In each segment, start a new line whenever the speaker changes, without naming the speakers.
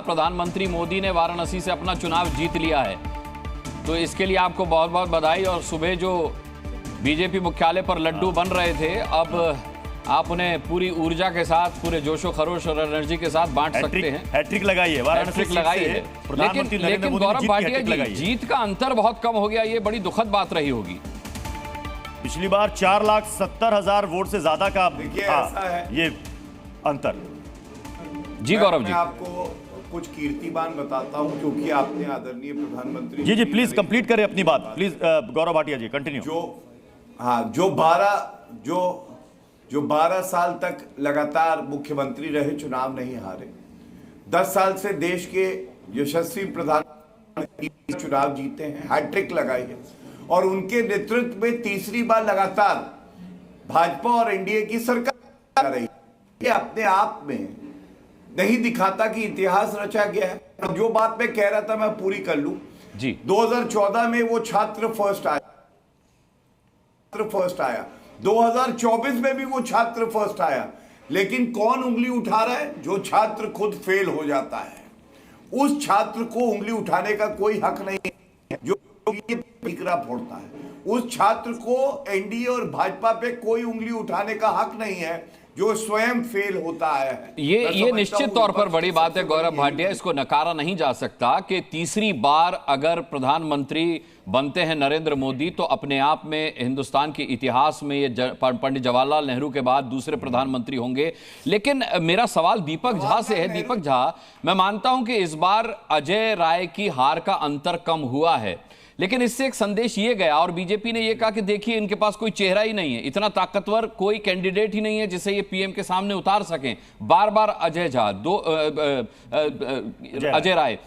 प्रधानमंत्री मोदी ने वाराणसी से अपना चुनाव जीत लिया है, तो इसके लिए आपको बहुत बहुत बधाई। और सुबह जो बीजेपी मुख्यालय पर लड्डू बन रहे थे, अब आप उन्हें पूरी ऊर्जा के साथ, पूरे जोशो खरोश और एनर्जी के साथ बांट सकते हैं।
हैट्रिक लगाई है, वाराणसी
लगाई है। लेकिन गौरव भाटिया जी, जीत का अंतर बहुत कम हो गया, ये बड़ी दुखद बात रही होगी।
पिछली बार 4,70,000 वोट से ज्यादा का ये अंतर।
जी गौरव जी, आपको कुछ कीर्तिमान बताता हूं, क्योंकि आपने आदरणीय प्रधानमंत्री
जी प्लीज कंप्लीट करें अपनी बात, प्लीज गौरव भाटिया जी कंटिन्यू।
जो 12 साल तक लगातार मुख्यमंत्री रहे, चुनाव नहीं हारे, 10 साल से देश के यशस्वी प्रधानमंत्री चुनाव जीते हैं, हैट्रिक लगाई है, और उनके नेतृत्व में तीसरी बार लगातार भाजपा और एनडीए की सरकार आ रही है। ये अपने आप में नहीं दिखाता कि इतिहास रचा गया है। जो बात मैं कह रहा था मैं पूरी कर लूं
जी।
2014 में वो छात्र फर्स्ट आया, 2024 में भी वो छात्र फर्स्ट आया, लेकिन कौन उंगली उठा रहा है? जो छात्र खुद फेल हो जाता है, उस छात्र को उंगली उठाने का कोई हक नहीं है। जो टीकरा फोड़ता है, उस छात्र को एनडीए और भाजपा पे कोई उंगली उठाने का हक नहीं है, जो स्वयं फेल होता है।
ये निश्चित तौर पर बड़ी बात है गौरव भाटिया, इसको नकारा नहीं जा सकता कि तीसरी बार अगर प्रधानमंत्री बनते हैं नरेंद्र मोदी, तो अपने आप में हिंदुस्तान के इतिहास में ये पंडित जवाहरलाल नेहरू के बाद दूसरे प्रधानमंत्री होंगे। लेकिन मेरा सवाल दीपक झा से है। दीपक झा, मैं मानता हूं कि इस बार अजय राय की हार का अंतर कम हुआ है, लेकिन इससे एक संदेश ये गया और बीजेपी ने ये कहा कि देखिए इनके पास कोई चेहरा ही नहीं है, इतना ताकतवर कोई कैंडिडेट ही नहीं है जिसे ये पीएम के सामने उतार सकें। बार बार अजय झा, अजय राय,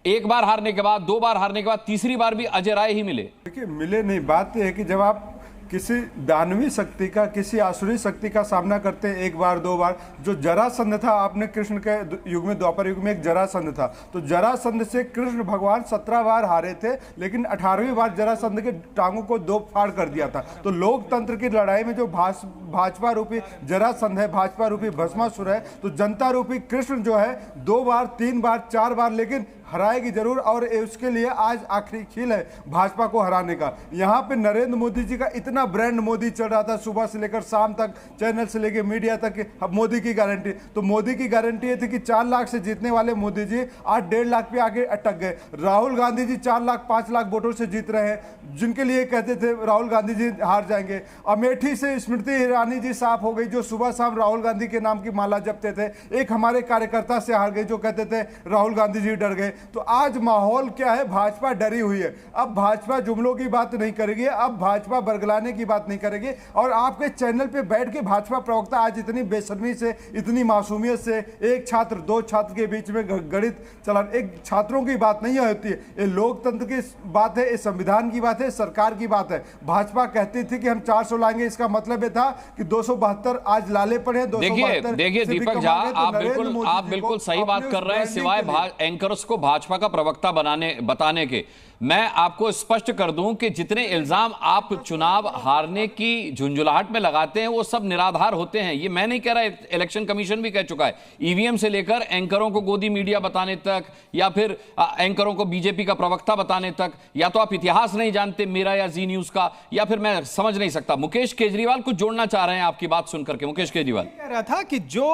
एक बार हारने के बाद, 2 बार हारने के बाद, तीसरी बार भी अजय राय ही मिले।
देखिए मिले नहीं, बात यह है कि जब आप किसी दानवी शक्ति का, किसी आसुरी शक्ति का सामना करते हैं एक बार 2 बार, जो जरासंध था, आपने कृष्ण के युग में, द्वापर युग में एक जरासंध था, तो जरासंध से कृष्ण भगवान 17 बार हारे थे, लेकिन 18वीं बार जरासंध के टांगों को 2 फाड़ कर दिया था। तो लोकतंत्र की लड़ाई में जो भाजपा रूपी जरासंध है, भाजपा रूपी भस्मासुर है, तो जनता रूपी कृष्ण जो है 2 बार, 3 बार, 4 बार, लेकिन हराएगी जरूर। और उसके लिए आज आखिरी खेल है भाजपा को हराने का। यहाँ पे नरेंद्र मोदी जी का इतना ब्रांड मोदी चल रहा था, सुबह से लेकर शाम तक, चैनल से लेकर मीडिया तक, अब मोदी की गारंटी। तो मोदी की गारंटी ये थी कि 4 लाख से जीतने वाले मोदी जी आज 1.5 लाख पे आगे अटक गए। राहुल गांधी जी 4 लाख 5 लाख वोटों से जीत रहे हैं, जिनके लिए कहते थे राहुल गांधी जी हार जाएंगे। अमेठी से स्मृति ईरानी जी साफ हो गई, जो सुबह शाम राहुल गांधी के नाम की माला जपते थे। एक हमारे कार्यकर्ता से हार गए जो कहते थे राहुल गांधी जी डर गए। तो आज माहौल क्या है? भाजपा डरी हुई है। अब भाजपा जुमलों की बात नहीं करेगी, अब भाजपा बरगलाने की बात नहीं करेगी। और आपके चैनल पे बैठ के भाजपा प्रवक्ता आज इतनी बेशर्मी से, इतनी मासूमियत से, एक छात्र 2 छात्र के बीच में गणित चला, एक छात्रों की बात नहीं होती है। ये लोकतंत्र की बात है, ये संविधान की बात है, सरकार की बात है। भाजपा कहती थी कि हम 400 लाएंगे, इसका मतलब ये था कि 272 आज लाले पड़े।
देखिए दीपक झा, आप बिल्कुल सही बात कर रहे हैं। सिवाय एंकर्स को भाजपा का प्रवक्ता बताने के, मैं आपको स्पष्ट कर दूं कि जितने इल्जाम आप चुनाव हारने की झुंझुलाहट में लगाते हैं वो सब निराधार होते हैं। ये मैं नहीं कह रहा, इलेक्शन कमीशन भी कह चुका है। ईवीएम से लेकर एंकरों को गोदी मीडिया बताने तक, या फिर एंकरों को बीजेपी का प्रवक्ता बताने तक, या तो आप इतिहास नहीं जानते मेरा या जी न्यूज का, या फिर मैं समझ नहीं सकता। मुकेश केजरीवाल कुछ जोड़ना चाह रहे हैं आपकी बात सुनकर के। मुकेश केजरीवाल
कह रहा था कि जो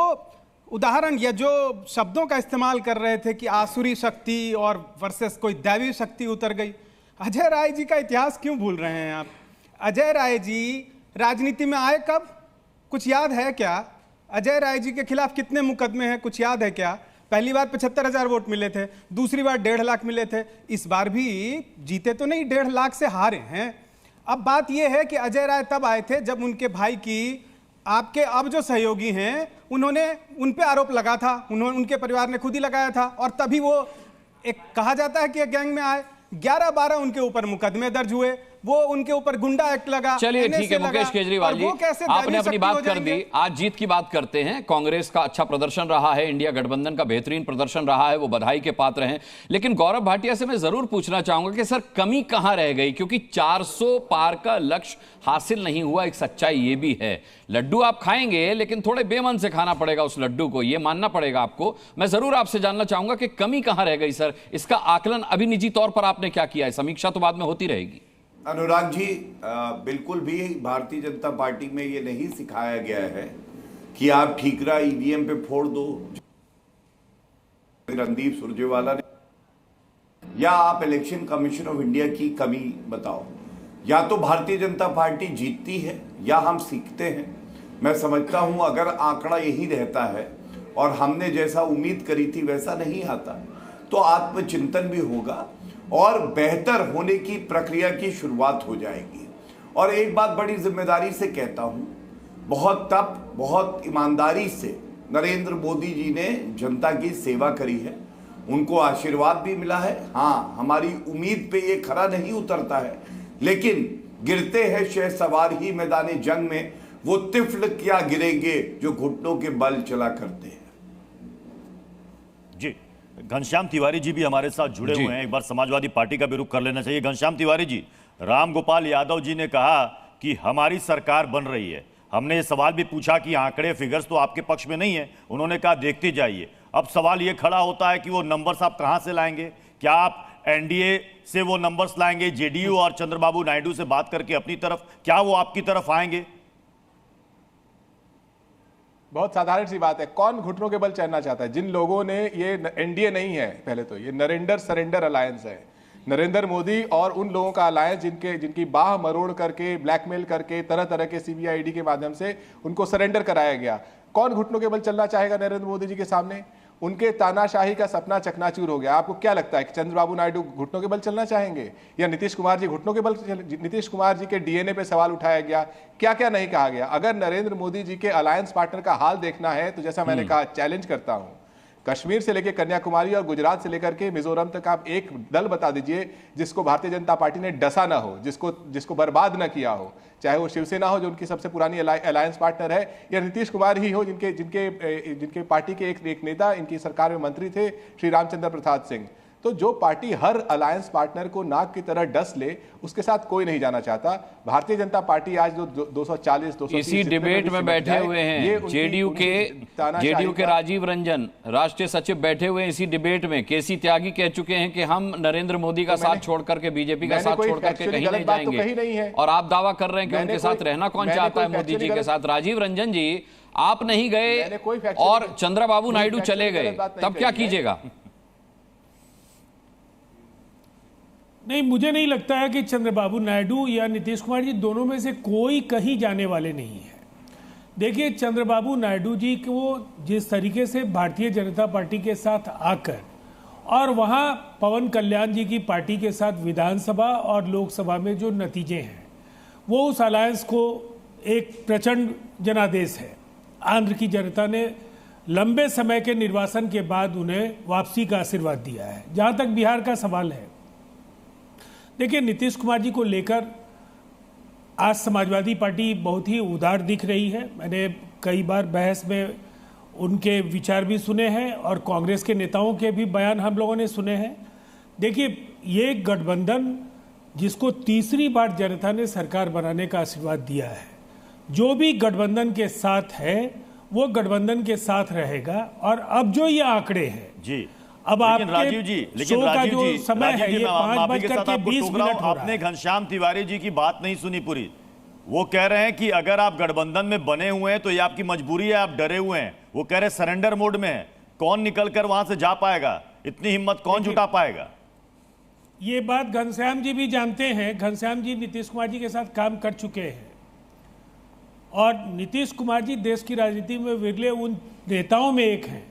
उदाहरण या जो शब्दों का इस्तेमाल कर रहे थे कि आसुरी शक्ति और वर्सेस कोई दैवी शक्ति उतर गई। अजय राय जी का इतिहास क्यों भूल रहे हैं आप? अजय राय जी राजनीति में आए कब? कुछ याद है क्या? अजय राय जी के खिलाफ कितने मुकदमे हैं, कुछ याद है क्या? पहली बार 75,000 वोट मिले थे, दूसरी बार 1.5 लाख मिले थे, इस बार भी जीते तो नहीं, 1.5 लाख से हारे हैं। अब बात यह है कि अजय राय तब आए थे जब उनके भाई की, आपके अब जो सहयोगी हैं, उन्होंने उन पे आरोप लगा था, उनके परिवार ने खुद ही लगाया था, और तभी वो एक कहा जाता है कि गैंग में आए। 11-12 उनके ऊपर मुकदमे दर्ज हुए, वो उनके ऊपर गुंडा एक्ट लगा।
चलिए ठीक है
NSA
मुकेश
लगा,
केजरीवाल
और
जी,
वो कैसे
आपने
दैवीय
अपनी
शक्ति
बात
हो
कर
जाएंगे?
दी। आज जीत की बात करते हैं। कांग्रेस का अच्छा प्रदर्शन रहा है, इंडिया गठबंधन का बेहतरीन प्रदर्शन रहा है, वो बधाई के पात्र हैं। लेकिन गौरव भाटिया से मैं जरूर पूछना चाहूंगा कि सर कमी कहां रह गई, क्योंकि 400 पार का लक्ष्य हासिल नहीं हुआ। एक सच्चाई ये भी है, लड्डू आप खाएंगे लेकिन थोड़े बेमन से खाना पड़ेगा उस लड्डू को, ये मानना पड़ेगा आपको। मैं जरूर आपसे जानना चाहूंगा कि कमी कहां रह गई सर, इसका आकलन अभी निजी तौर पर आपने क्या किया है? समीक्षा तो बाद में होती रहेगी।
अनुराग जी, बिल्कुल भी भारतीय जनता पार्टी में ये नहीं सिखाया गया है कि आप ठीकरा ईवीएम पे फोड़ दो, रणदीप सुरजेवाला ने, या आप इलेक्शन कमीशन ऑफ इंडिया की कमी बताओ। या तो भारतीय जनता पार्टी जीतती है या हम सीखते हैं। मैं समझता हूं अगर आंकड़ा यही रहता है और हमने जैसा उम्मीद करी थी वैसा नहीं आता, तो आत्मचिंतन भी होगा और बेहतर होने की प्रक्रिया की शुरुआत हो जाएगी। और एक बात बड़ी जिम्मेदारी से कहता हूं, बहुत तप बहुत ईमानदारी से नरेंद्र मोदी जी ने जनता की सेवा करी है, उनको आशीर्वाद भी मिला है। हाँ, हमारी उम्मीद पे ये खरा नहीं उतरता है, लेकिन गिरते हैं शहसवार ही मैदान जंग में, वो तिफल क्या गिरेंगे जो घुटनों के बल चला करते हैं।
जी, घनश्याम तिवारी जी भी हमारे साथ जुड़े हुए हैं। एक बार समाजवादी पार्टी का भी रुख कर लेना चाहिए। घनश्याम तिवारी जी, राम गोपाल यादव जी ने कहा कि हमारी सरकार बन रही है। हमने ये सवाल भी पूछा कि आंकड़े फिगर्स तो आपके पक्ष में नहीं है, उन्होंने कहा देखते जाइए। अब सवाल ये खड़ा होता है कि वो नंबर्स आप कहां से लाएंगे? क्या आप एनडीए से वो नंबर्स लाएंगे? जेडीयू और चंद्रबाबू नायडू से बात करके अपनी तरफ, क्या वो आपकी तरफ आएंगे?
बहुत साधारण सी बात है, कौन घुटनों के बल चढ़ना चाहता है? जिन लोगों ने, ये एनडीए नहीं है, पहले तो ये नरेंद्र सरेंडर अलायंस है। नरेंद्र मोदी और उन लोगों का अलायंस जिनकी बाह मरोड़ करके, ब्लैकमेल करके, तरह तरह के सीबीआई ईडी के माध्यम से उनको सरेंडर कराया गया। कौन घुटनों के बल चलना चाहेगा नरेंद्र मोदी जी के सामने? उनके तानाशाही का सपना चकनाचूर हो गया। आपको क्या लगता है कि चंद्रबाबू नायडू घुटनों के बल चलना चाहेंगे, या नीतीश कुमार जी घुटनों के बल? नीतीश कुमार जी के डीएनए पे सवाल उठाया गया, क्या क्या नहीं कहा गया। अगर नरेंद्र मोदी जी के अलायंस पार्टनर का हाल देखना है तो जैसा मैंने कहा, चैलेंज करता हूं, कश्मीर से लेकर कन्याकुमारी और गुजरात से लेकर के मिजोरम तक आप एक दल बता दीजिए जिसको भारतीय जनता पार्टी ने डसा ना हो, जिसको बर्बाद ना किया हो। चाहे वो शिवसेना हो जो उनकी सबसे पुरानी अलायंस पार्टनर है, या नीतीश कुमार ही हो जिनके पार्टी के एक नेता इनकी सरकार में मंत्री थे, श्री रामचंद्र प्रसाद सिंह। तो जो पार्टी हर अलायंस पार्टनर को नाक की तरह डस ले, उसके साथ कोई नहीं जाना चाहता। भारतीय जनता पार्टी आज जो 240
इसी डिबेट में बैठे हुए हैं जेडीयू के राजीव रंजन, राष्ट्रीय सचिव, बैठे हुए हैं इसी डिबेट में। केसी त्यागी कह चुके हैं कि हम नरेंद्र मोदी का साथ छोड़ करके, बीजेपी का साथ छोड़ करके कहीं नहीं जाएंगे। और आप दावा कर रहे हैं कि उनके साथ रहना कौन चाहता है मोदी जी के साथ? राजीव रंजन जी, आप नहीं गए और चंद्रबाबू नायडू चले गए, तब क्या कीजिएगा?
नहीं, मुझे नहीं लगता है कि चंद्रबाबू नायडू या नीतीश कुमार जी दोनों में से कोई कहीं जाने वाले नहीं है। देखिए, चंद्रबाबू नायडू जी को जिस तरीके से भारतीय जनता पार्टी के साथ आकर और वहां पवन कल्याण जी की पार्टी के साथ विधानसभा और लोकसभा में जो नतीजे हैं, वो उस अलायंस को एक प्रचंड जनादेश है। आंध्र की जनता ने लंबे समय के निर्वासन के बाद उन्हें वापसी का आशीर्वाद दिया है। जहां तक बिहार का सवाल है, देखिए, नीतीश कुमार जी को लेकर आज समाजवादी पार्टी बहुत ही उदार दिख रही है। मैंने कई बार बहस में उनके विचार भी सुने हैं और कांग्रेस के नेताओं के भी बयान हम लोगों ने सुने हैं। देखिए, ये गठबंधन जिसको तीसरी बार जनता ने सरकार बनाने का आशीर्वाद दिया है, जो भी गठबंधन के साथ है वो गठबंधन के साथ रहेगा। और अब जो ये आंकड़े हैं
जी,
अब
राजीव जी,
समय है, ये 5:20
आपने घनश्याम तिवारी जी की बात नहीं सुनी पूरी। वो कह रहे हैं कि अगर आप गठबंधन में बने हुए हैं तो ये आपकी मजबूरी है, आप डरे हुए हैं। वो कह रहे सरेंडर मोड में है। कौन निकलकर वहां से जा पाएगा? इतनी हिम्मत कौन जुटा पाएगा?
ये बात घनश्याम जी भी जानते हैं। घनश्याम जी नीतीश कुमार जी के साथ काम कर चुके हैं और नीतीश कुमार जी देश की राजनीति में विरले उन नेताओं में एक हैं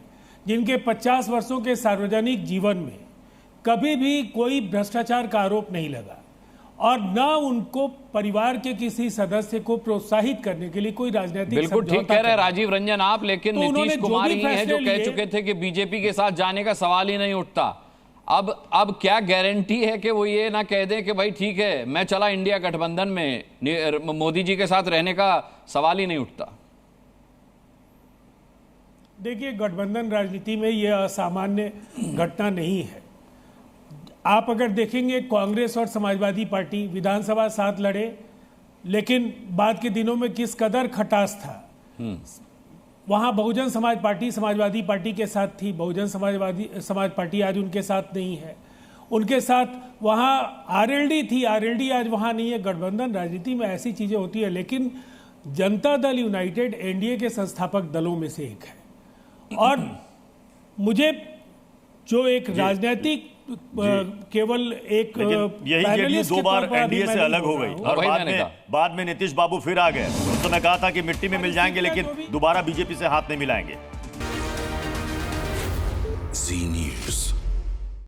जिनके 50 वर्षों के सार्वजनिक जीवन में कभी भी कोई भ्रष्टाचार का आरोप नहीं लगा और न उनको परिवार के किसी सदस्य को प्रोत्साहित करने के लिए कोई राजनीतिक।
बिल्कुल ठीक कह रहे हैं राजीव रंजन आप, लेकिन नीतीश कुमार ही हैं जो कह चुके थे कि बीजेपी के साथ जाने का सवाल ही नहीं उठता। अब क्या गारंटी है कि वो ये ना कह दें कि भाई ठीक है मैं चला इंडिया गठबंधन में, मोदी जी के साथ रहने का सवाल ही नहीं उठता?
देखिए, गठबंधन राजनीति में यह असामान्य घटना नहीं है। आप अगर देखेंगे, कांग्रेस और समाजवादी पार्टी विधानसभा साथ लड़े, लेकिन बाद के दिनों में किस कदर खटास था। वहां बहुजन समाज पार्टी समाजवादी पार्टी के साथ थी, बहुजन समाज पार्टी आज उनके साथ नहीं है। उनके साथ वहां आरएलडी थी, आरएलडी आज वहां नहीं है। गठबंधन राजनीति में ऐसी चीजें होती है, लेकिन जनता दल यूनाइटेड एनडीए के संस्थापक दलों में से एक है। और मुझे जो एक राजनीतिक केवल एक
यही जेडीयू 2 बार एनडीए से अलग हो गई और बाद में नीतीश बाबू फिर आ गए। तो मैं कहा था कि मिट्टी में मिल जाएंगे, लेकिन दोबारा बीजेपी से हाथ नहीं मिलाएंगे।